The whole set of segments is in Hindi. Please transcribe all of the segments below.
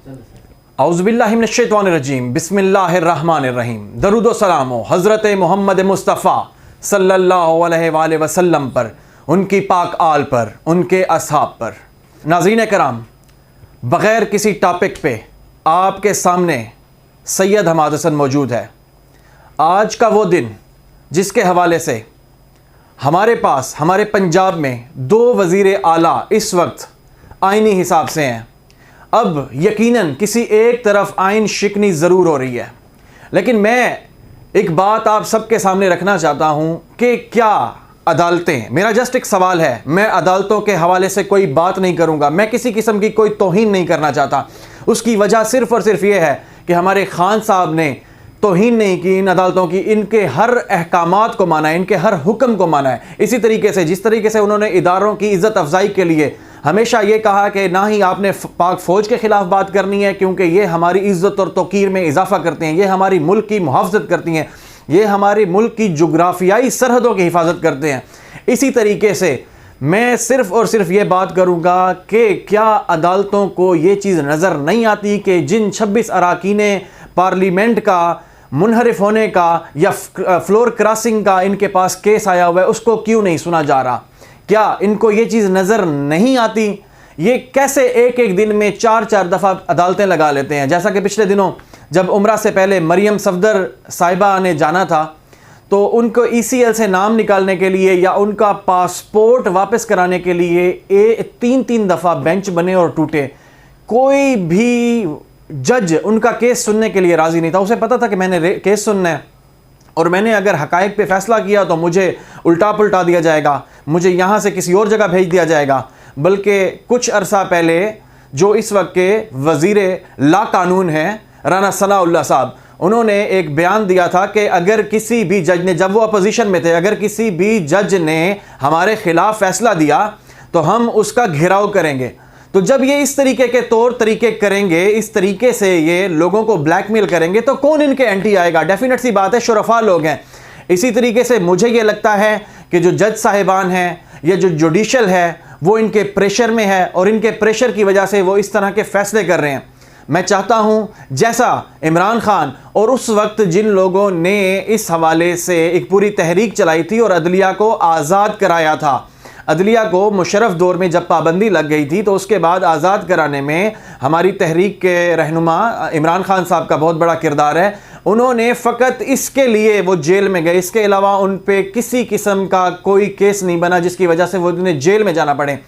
औज़ुबिल्लाहि मिनश्शैतानिर्रजीम बिस्मिल्लाहिर्रहमानिर्रहीम। दरूद व सलाम हज़रत मोहम्मद मुस्तफ़ा सल्लल्लाहु अलैहि वसल्लम पर, उनकी पाक आल पर, उनके असहाब पर। नाज़रीन कराम, बग़ैर किसी टॉपिक पे आपके सामने सैयद हमाद हसन मौजूद है। आज का वो दिन जिसके हवाले से हमारे पास हमारे पंजाब में दो वज़ीर आला इस वक्त आइनी हिसाब से हैं। अब यकीनन किसी एक तरफ आइन शिकनी ज़रूर हो रही है, लेकिन मैं एक बात आप सबके सामने रखना चाहता हूँ कि क्या अदालतें, मेरा जस्ट एक सवाल है, मैं अदालतों के हवाले से कोई बात नहीं करूँगा, मैं किसी किस्म की कोई तौहीन नहीं करना चाहता। उसकी वजह सिर्फ़ और सिर्फ ये है कि हमारे खान साहब ने तौहीन नहीं की इन अदालतों की, इनके हर अहकामात को माना है, इनके हर हुक्म को माना है। इसी तरीके से जिस तरीके से उन्होंने इदारों की इज़्ज़त अफजाई के लिए हमेशा ये कहा कि ना ही आपने पाक फ़ौज के ख़िलाफ़ बात करनी है, क्योंकि ये हमारी इज़्ज़त और तौक़ीर में इजाफ़ा करते हैं, ये हमारी मुल्क की मुहाफ़ज़त करती हैं, ये हमारे मुल्क की जुग्राफियाई सरहदों की हिफाजत करते हैं। इसी तरीके से मैं सिर्फ़ और सिर्फ ये बात करूँगा कि क्या अदालतों को ये चीज़ नज़र नहीं आती कि जिन 26 अरकान पार्लियामेंट का मुनहरिफ होने का या फ्लोर क्रॉसिंग का इनके पास केस आया हुआ है, उसको क्यों नहीं सुना जा रहा? क्या इनको ये चीज़ नज़र नहीं आती? ये कैसे एक एक दिन में 4-4 दफ़ा अदालतें लगा लेते हैं? जैसा कि पिछले दिनों जब उम्रा से पहले मरियम सफदर साहिबा ने जाना था, तो उनको ECL से नाम निकालने के लिए या उनका पासपोर्ट वापस कराने के लिए 3-3 दफ़ा बेंच बने और टूटे। कोई भी जज उनका केस सुनने के लिए राज़ी नहीं था। उसे पता था कि मैंने केस सुनना है और मैंने अगर हकायक पे फ़ैसला किया तो मुझे उल्टा पुल्टा दिया जाएगा, मुझे यहाँ से किसी और जगह भेज दिया जाएगा। बल्कि कुछ अरसा पहले जो इस वक्त के वज़ीर ला कानून हैं राना सनाउल्लाह साहब, उन्होंने एक बयान दिया था कि अगर किसी भी जज ने, जब वो अपोजिशन में थे, अगर किसी भी जज ने हमारे ख़िलाफ़ फ़ैसला दिया तो हम उसका घेराव करेंगे। तो जब ये इस तरीके के तौर तरीके करेंगे, इस तरीके से ये लोगों को ब्लैकमेल करेंगे, तो कौन इनके एंटी आएगा? डेफिनेट सी बात है, शुरफा लोग हैं। इसी तरीके से मुझे ये लगता है कि जो जज साहिबान हैं या जो जुडिशल है वो इनके प्रेशर में है और इनके प्रेशर की वजह से वो इस तरह के फ़ैसले कर रहे हैं। मैं चाहता हूँ जैसा इमरान खान और उस वक्त जिन लोगों ने इस हवाले से एक पूरी तहरीक चलाई थी और अदलिया को आज़ाद कराया था, अदलिया को मुशर्रफ दौर में जब पाबंदी लग गई थी तो उसके बाद आज़ाद कराने में हमारी तहरीक के रहनुमा इमरान खान साहब का बहुत बड़ा किरदार है। उन्होंने फ़कत इसके लिए वो जेल में गए, इसके अलावा उन पे किसी किस्म का कोई केस नहीं बना जिसकी वजह से वो उन्हें जेल में जाना पड़े।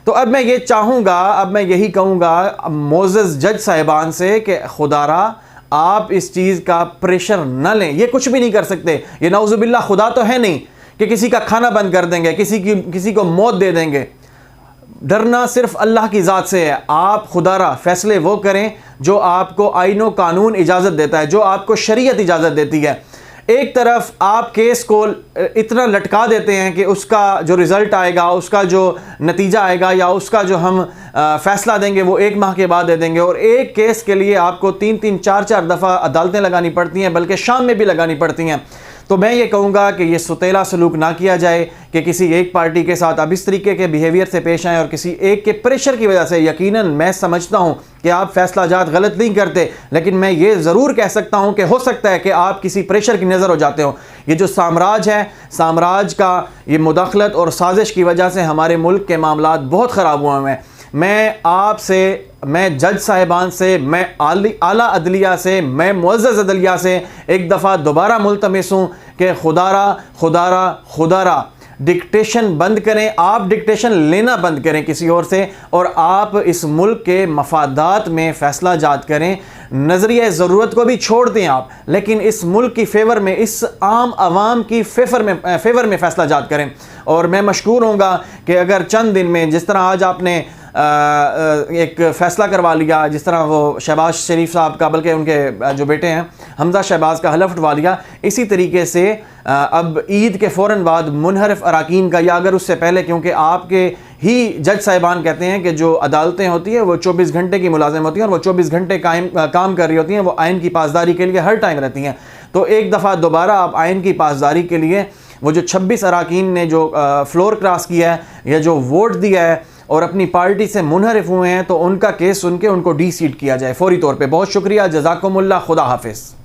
तो अब मैं ये चाहूँगा, अब मैं यही कहूँगा मोअज़्ज़ज़ जज साहिबान से कि खुदारा आप इस चीज़ का प्रेशर न लें। ये कुछ भी नहीं कर सकते, ये नाउज़ुबिल्लाह खुदा तो है नहीं कि किसी का खाना बंद कर देंगे, किसी को मौत दे देंगे। डरना सिर्फ अल्लाह की ज़ात से है। आप खुदारा फ़ैसले वो करें जो आपको आईनो कानून इजाज़त देता है, जो आपको शरीयत इजाज़त देती है। एक तरफ आप केस को इतना लटका देते हैं कि उसका जो रिज़ल्ट आएगा, उसका जो नतीजा आएगा या उसका जो हम फ़ैसला देंगे वो 1 माह के बाद दे देंगे, और एक केस के लिए आपको 3-3, 4-4 दफ़ा अदालतें लगानी पड़ती हैं, बल्कि शाम में भी लगानी पड़ती हैं। तो मैं ये कहूँगा कि ये सुतेला सलूक ना किया जाए कि किसी एक पार्टी के साथ अब इस तरीके के बिहेवियर से पेश आएँ और किसी एक के प्रेशर की वजह से। यकीनन मैं समझता हूँ कि आप फैसला जात गलत नहीं करते, लेकिन मैं ये ज़रूर कह सकता हूँ कि हो सकता है कि आप किसी प्रेशर की नज़र हो जाते हो। ये जो साम्राज्य है, साम्राज्य का ये मुदाखलत और साजिश की वजह से हमारे मुल्क के मामलात बहुत ख़राब हुए हैं। मैं आपसे, मैं जज साहिबान से, मैं आला अदलिया से, मैं मुअज़्ज़ज़ अदलिया से एक दफ़ा दोबारा मुल्तमिस हूँ कि खुदारा डिक्टेशन बंद करें। आप डिक्टेशन लेना बंद करें किसी और से, और आप इस मुल्क के मफादात में फ़ैसला जात करें। नज़रिया ज़रूरत को भी छोड़ दें आप, लेकिन इस मुल्क की फ़ेवर में, इस आम आवाम की फेवर में फ़ैसला जात करें। और मैं मशकूर होऊंगा कि अगर चंद दिन में, जिस तरह आज आपने एक फ़ैसला करवा लिया, जिस तरह वो शहबाज शरीफ साहब का, बल्कि उनके जो बेटे हैं हमजा शहबाज का हलफ उठवा लिया, इसी तरीके से अब ईद के फ़ौरन बाद मुनहरिफ अरकान का, या अगर उससे पहले, क्योंकि आपके ही जज साहिबान कहते हैं कि जो अदालतें होती हैं वो 24 घंटे की मुलाजिम होती हैं और वो 24 घंटे काम कर रही होती हैं, वो आइन की पासदारी के लिए हर टाइम रहती हैं। तो एक दफ़ा दोबारा आप आइन की पासदारी के लिए वो जो 26 अरकान ने जो फ्लोर क्रॉस किया है या जो वोट दिया है, और अपनी पार्टी से मुनहरिफ हुए हैं तो उनका केस सुन के उनको डी सीट किया जाए फौरी तौर पे। बहुत शुक्रिया, जज़ाकुमुल्लाह, खुदा हाफिज़।